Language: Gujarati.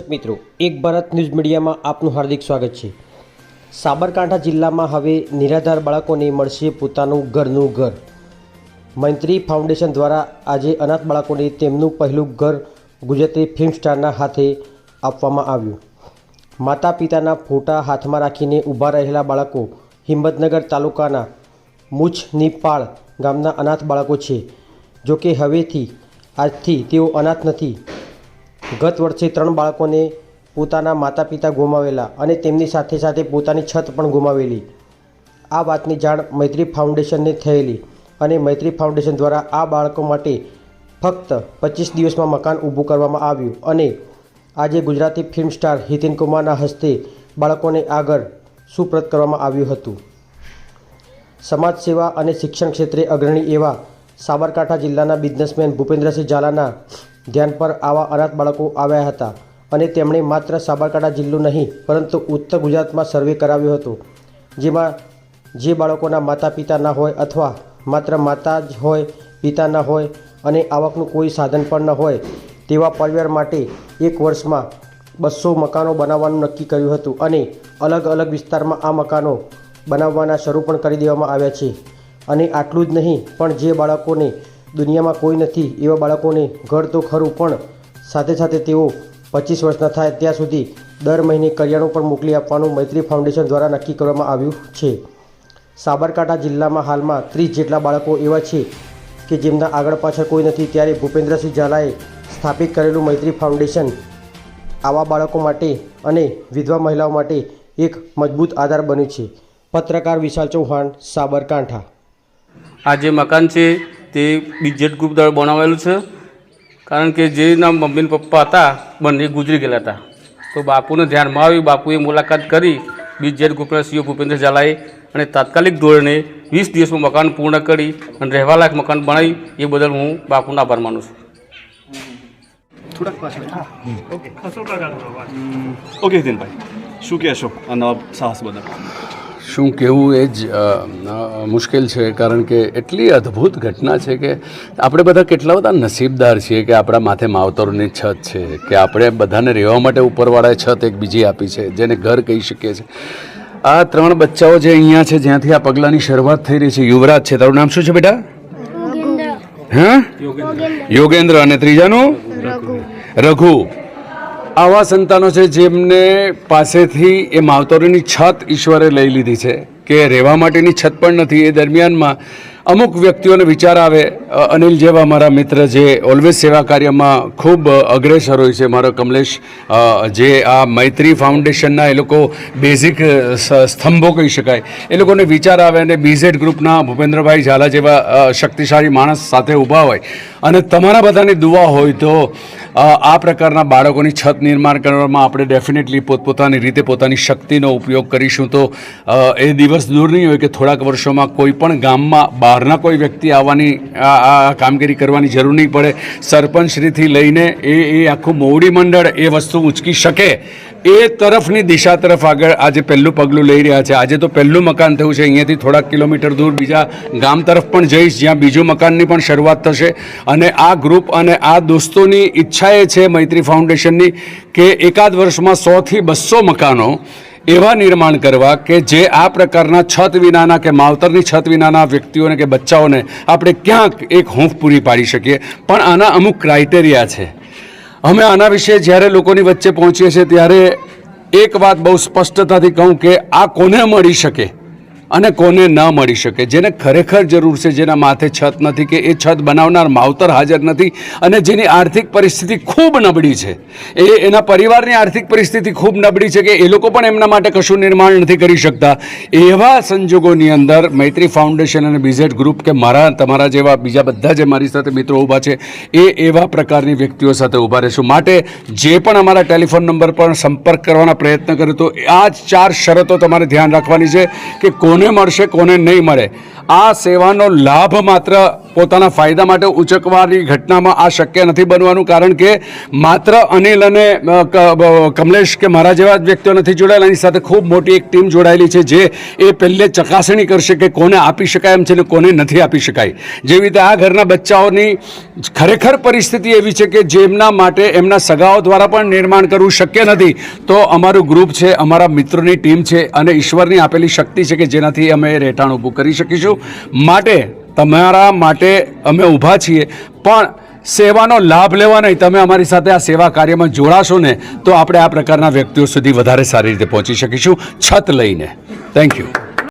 દર્શક મિત્રો, એક ભારત ન્યૂઝ મીડિયામાં આપનું હાર્દિક સ્વાગત છે। સાબરકાંઠા જિલ્લામાં હવે નિરાધાર બાળકોને મળશે પોતાનું ઘરનું ઘર। મૈત્રી ફાઉન્ડેશન દ્વારા આજે અનાથ બાળકોને તેમનું પહેલું ઘર ગુજરાતી ફિલ્મ સ્ટારના હાથે આપવામાં આવ્યું। માતા પિતાના ફોટા હાથમાં રાખીને ઊભા રહેલા બાળકો હિંમતનગર તાલુકાના મુછનીપાળ ગામના અનાથ બાળકો છે। જોકે આજથી તેઓ અનાથ નથી। ગત વર્ષે 3 બાળકોને પોતાના માતા પિતા ગુમાવેલા અને તેમની સાથે સાથે પોતાની છત પણ ગુમાવેલી। આ વાતની જાણ મૈત્રી ફાઉન્ડેશનને થયેલી અને મૈત્રી ફાઉન્ડેશન દ્વારા આ બાળકો માટે ફક્ત 25 દિવસમાં મકાન ઊભું કરવામાં આવ્યું અને આજે ગુજરાતી ફિલ્મ સ્ટાર હિતેન કુમારના હસ્તે બાળકોને આગળ સુપ્રત કરવામાં આવ્યું હતું। સમાજ સેવા અને શિક્ષણ ક્ષેત્રે અગ્રણી એવા સાબરકાંઠા જિલ્લાના બિઝનેસમેન ભૂપેન્દ્રસિંહ ઝાલાના ધ્યાન પર આવા અનાથ બાળકો આવ્યા હતા અને તેમણે માત્ર સાબરકાંઠા જિલ્લો નહીં પરંતુ ઉત્તર ગુજરાતમાં સર્વે કરાવ્યો હતો, જેમાં જે બાળકોના માતા પિતા ના હોય અથવા માત્ર માતા જ હોય, પિતા ના હોય અને આવકનું કોઈ સાધન પણ ન હોય તેવા પરિવાર માટે 1 વર્ષમાં 200 મકાનો બનાવવાનું નક્કી કર્યું હતું અને અલગ અલગ વિસ્તારમાં આ મકાનો બનાવવાના શરૂ પણ કરી દેવામાં આવ્યા છે। અને આટલું જ નહીં, પણ જે બાળકોને દુનિયામાં કોઈ નથી એવા બાળકોને ઘર તો ખરું, પણ સાથે સાથે તેઓ 25 વર્ષના થાય ત્યાં સુધી દર મહિને કરિયાણું પણ મોકલી આપવાનું મૈત્રી ફાઉન્ડેશન દ્વારા નક્કી કરવામાં આવ્યું છે। સાબરકાંઠા જિલ્લામાં હાલમાં 30 જેટલા બાળકો એવા છે કે જેમના આગળ પાછળ કોઈ નથી, ત્યારે ભૂપેન્દ્રસિંહ ઝાલાએ સ્થાપિત કરેલું મૈત્રી ફાઉન્ડેશન આવા બાળકો માટે અને વિધવા મહિલાઓ માટે એક મજબૂત આધાર બન્યું છે। પત્રકાર વિશાલ ચૌહાણ, સાબરકાંઠા। આ જે મકાન છે તે બીજેટ ગ્રુપ દ્વારા બનાવેલું છે, કારણ કે જેના મમ્મી અને પપ્પા હતા બંને ગુજરી ગયેલા હતા, તો બાપુને ધ્યાનમાં આવી બાપુએ મુલાકાત કરી બીજેટ ગ્રુપના સીઓ ભૂપેન્દ્ર ઝાલાએ અને તાત્કાલિક ધોરણે 20 દિવસમાં મકાન પૂર્ણ કરી અને રહેવા લાયક મકાન બનાવી, એ બદલ હું બાપુનો આભાર માનું છું। ઓકે હિતેનભાઈ, શું કહેશો આ નવા સાહસ બદલ? શું કહેવું એ જ મુશ્કેલ છે, કારણ કે એટલી અદ્ભુત ઘટના છે કે આપણે બધા કેટલા બધા નસીબદાર છીએ કે આપણા માથે માવતરોની છત છે, કે આપણે બધાને રહેવા માટે ઉપરવાળાએ છત એક બીજી આપી છે, જેને ઘર કહી શકીએ છીએ। આ 3 બચ્ચાઓ જે અહીંયા છે, જ્યાંથી આ પગલાંની શરૂઆત થઈ રહી છે, યુવરાજ છે, તારું નામ શું છે બેટા? હા, યોગેન્દ્ર, અને ત્રીજાનું રઘુ। આવા સંતાનો છે જેમને પાસેથી એ માવતરોની છત ઈશ્વરે લઈ લીધી છે, કે રહેવા માટેની છત પણ નથી। એ દરમિયાનમાં અમુક વ્યક્તિઓને વિચાર આવે, અનિલ જેવા મારા મિત્ર જે ઓલવેઝ સેવા કાર્યમાં ખૂબ અગ્રેસર હોય છે, મારો કમલેશ, જે આ મૈત્રી ફાઉન્ડેશનના એ લોકો બેઝિક સ્તંભો કહી શકાય, એ લોકોને વિચાર આવે અને બીઝેડ ગ્રુપના ભૂપેન્દ્રભાઈ ઝાલા જેવા શક્તિશાળી માણસ સાથે ઊભા હોય અને તમારા બધાની દુઆ હોય તો આ પ્રકારના બાળકોની છત નિર્માણ કરવામાં આપણે ડેફિનેટલી પોતપોતાની રીતે પોતાની શક્તિનો ઉપયોગ કરીશું તો એ દિવસ દૂર નહીં હોય કે થોડાક વર્ષોમાં કોઈ પણ ગામમાં બહારના કોઈ વ્યક્તિ આવવાની આ કામગીરી કરવાની જરૂર નહીં પડે। સરપંચશ્રીથી લઈને એ આખું મોવડી મંડળ એ વસ્તુ ઉંચકી શકે એ તરફની દિશા તરફ આગળ આજે પહેલું પગલું લઈ રહ્યા છે। આજે તો પહેલું મકાન થયું છે, અહીંયાથી થોડાક કિલોમીટર દૂર બીજા ગામ તરફ પણ જઈશ, જ્યાં બીજું મકાનની પણ શરૂઆત થશે। અને આ ગ્રુપ અને આ દોસ્તોની ઈચ્છા એ છે મૈત્રી ફાઉન્ડેશનની કે એકાદ વર્ષમાં 100 થી 200 મકાનો એવા નિર્માણ કરવા કે જે આ પ્રકારના છત વિનાના કે માવતરની છત વિનાના વ્યક્તિઓને કે બચ્ચાઓને આપણે ક્યાંક એક હૂંફ પૂરી પાડી શકીએ। પણ આના અમુક ક્રાઇટેરિયા છે। અમે આના વિશે જ્યારે લોકોની વચ્ચે પહોંચીએ છીએ ત્યારે એક વાત બહુ સ્પષ્ટતાથી કહું કે આ કોને મળી શકે અને કોને ન મળી શકે। જેને ખરેખર જરૂર છે, જેના માથે છત નથી કે એ છત બનાવનાર માવતર હાજર નથી અને જેની આર્થિક પરિસ્થિતિ ખૂબ નબળી છે, એના પરિવારની આર્થિક પરિસ્થિતિ ખૂબ નબળી છે કે એ લોકો પણ એમના માટે કશું નિર્માણ નથી કરી શકતા, એવા સંજોગોની અંદર મૈત્રી ફાઉન્ડેશન અને બીઝેડ ગ્રુપ કે મારા તમારા જેવા બીજા બધા જે મારી સાથે મિત્રો ઊભા છે એ એવા પ્રકારની વ્યક્તિઓ સાથે ઊભા રહીશું। માટે જે પણ અમારા ટેલિફોન નંબર પર સંપર્ક કરવાના પ્રયત્ન કરે તો આ જ 4 શરતો તમારે ધ્યાન રાખવાની છે કે કોને મળશે, કોને નહીં મળે। આ સેવાનો લાભ માત્ર પોતાના ફાયદા માટે ઉચકવાની ઘટનામાં આ શક્ય નથી બનવાનું, કારણ કે માત્ર અનિલ અને કમલેશ કે મારા જેવા જ વ્યક્તિઓ નથી જોડાયેલા, એની સાથે ખૂબ મોટી એક ટીમ જોડાયેલી છે જે એ પહેલે ચકાસણી કરશે કે કોને આપી શકાય એમ છે ને કોને નથી આપી શકાય. જેવી રીતે આ ઘરના બચ્ચાઓની ખરેખર પરિસ્થિતિ એવી છે કે જેમના માટે એમના સગાઓ દ્વારા પણ નિર્માણ કરવું શક્ય નથી, તો અમારું ગ્રુપ છે, અમારા મિત્રોની ટીમ છે અને ઈશ્વરની આપેલી શક્તિ છે કે જેનાથી અમે રહેઠાણ ઊભું કરી શકીશું. માટે તમારા માટે અમે ઊભા છીએ, પણ સેવાનો લાભ લેવા નહીં, તમે અમારી સાથે આ સેવા કાર્યમાં જોડાશો ને તો આપણે આ પ્રકારના વ્યક્તિઓ સુધી વધારે સારી રીતે પહોંચી શકીશું છત લઈને. Thank you.